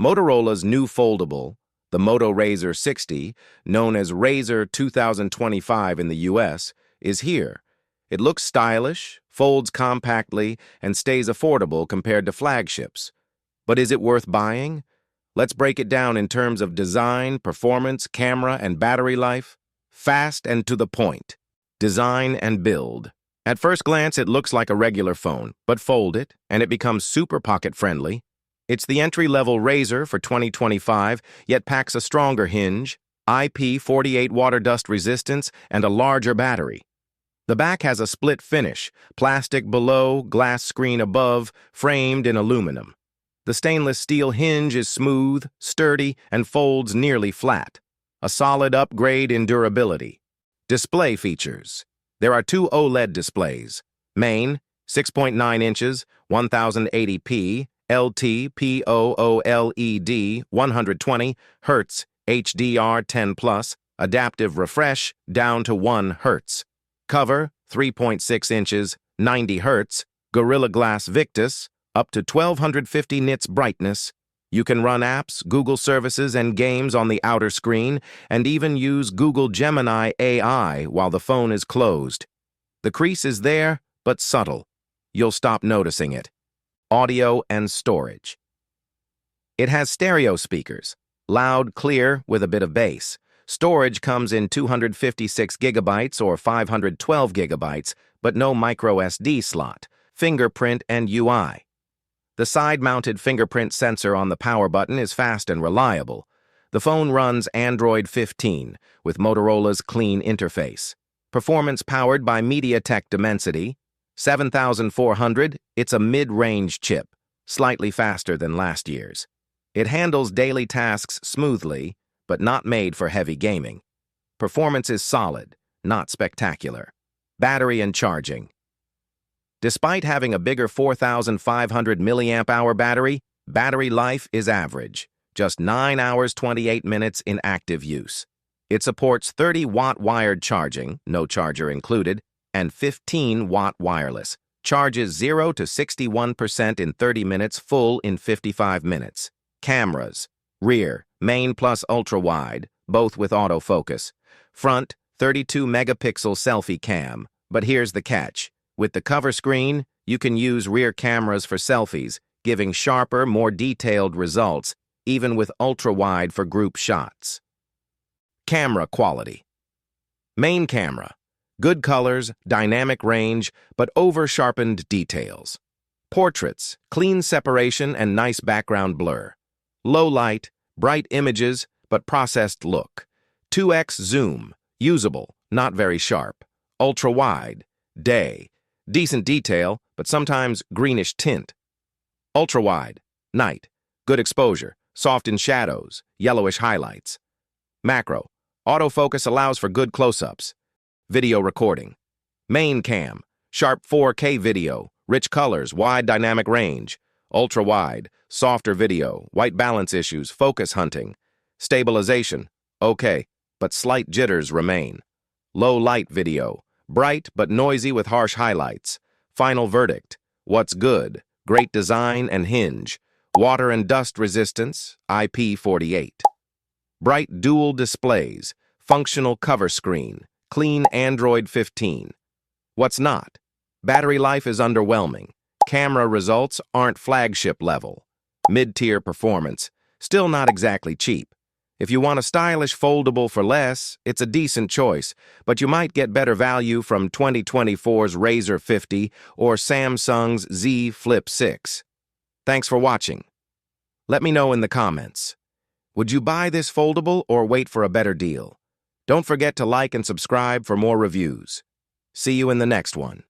Motorola's new foldable, the Moto Razr 60, known as Razr 2025 in the US, is here. It looks stylish, folds compactly, and stays affordable compared to flagships. But is it worth buying? Let's break it down in terms of design, performance, camera, and battery life. Fast and to the point. Design and build. At first glance, it looks like a regular phone, but fold it, and it becomes super pocket-friendly. It's the entry-level Razr for 2025, yet packs a stronger hinge, IP48 water dust resistance, and a larger battery. The back has a split finish, plastic below, glass screen above, framed in aluminum. The stainless steel hinge is smooth, sturdy, and folds nearly flat. A solid upgrade in durability. Display features. There are two OLED displays. Main, 6.9 inches, 1080p, LTPOOLED, 120 Hz, HDR10+, adaptive refresh down to 1 Hz. Cover, 3.6 inches, 90 Hz, Gorilla Glass Victus, up to 1250 nits brightness. You can run apps, Google services, and games on the outer screen, and even use Google Gemini AI while the phone is closed. The crease is there, but subtle. You'll stop noticing it. Audio and storage. It has stereo speakers, loud, clear, with a bit of bass. Storage comes in 256 gigabytes or 512 gigabytes, but no micro SD slot, fingerprint, and UI. The side-mounted fingerprint sensor on the power button is fast and reliable. The phone runs Android 15 with Motorola's clean interface. Performance powered by MediaTek Dimensity. 7400, it's a mid-range chip, slightly faster than last year's. It handles daily tasks smoothly, but not made for heavy gaming. Performance is solid, not spectacular. Battery and charging. Despite having a bigger 4,500 mAh battery life is average, just 9 hours 28 minutes in active use. It supports 30-watt wired charging, no charger included, and 15-watt wireless. Charges 0 to 61% in 30 minutes, full in 55 minutes. Cameras. Rear, main plus ultra-wide, both with autofocus. Front, 32-megapixel selfie cam. But here's the catch. With the cover screen, you can use rear cameras for selfies, giving sharper, more detailed results, even with ultra-wide for group shots. Camera quality. Main camera. Good colors, dynamic range, but over-sharpened details. Portraits, clean separation and nice background blur. Low light, bright images, but processed look. 2x zoom, usable, not very sharp. Ultra-wide, day. Decent detail, but sometimes greenish tint. Ultra-wide, night. Good exposure, soft in shadows, yellowish highlights. Macro. Autofocus allows for good close-ups. Video recording. Main cam. Sharp 4K video. Rich colors, wide dynamic range. Ultra-wide. Softer video. White balance issues. Focus hunting. Stabilization. Okay, but slight jitters remain. Low light video. Bright but noisy with harsh highlights. Final verdict. What's good? Great design and hinge. Water and dust resistance. IP48. Bright dual displays. Functional cover screen. Clean Android 15. What's not? Battery life is underwhelming. Camera results aren't flagship level. Mid-tier performance. Still not exactly cheap. If you want a stylish foldable for less, it's a decent choice, but you might get better value from 2024's Razr 50 or Samsung's Z Flip 6. Thanks for watching. Let me know in the comments. Would you buy this foldable or wait for a better deal? Don't forget to like and subscribe for more reviews. See you in the next one.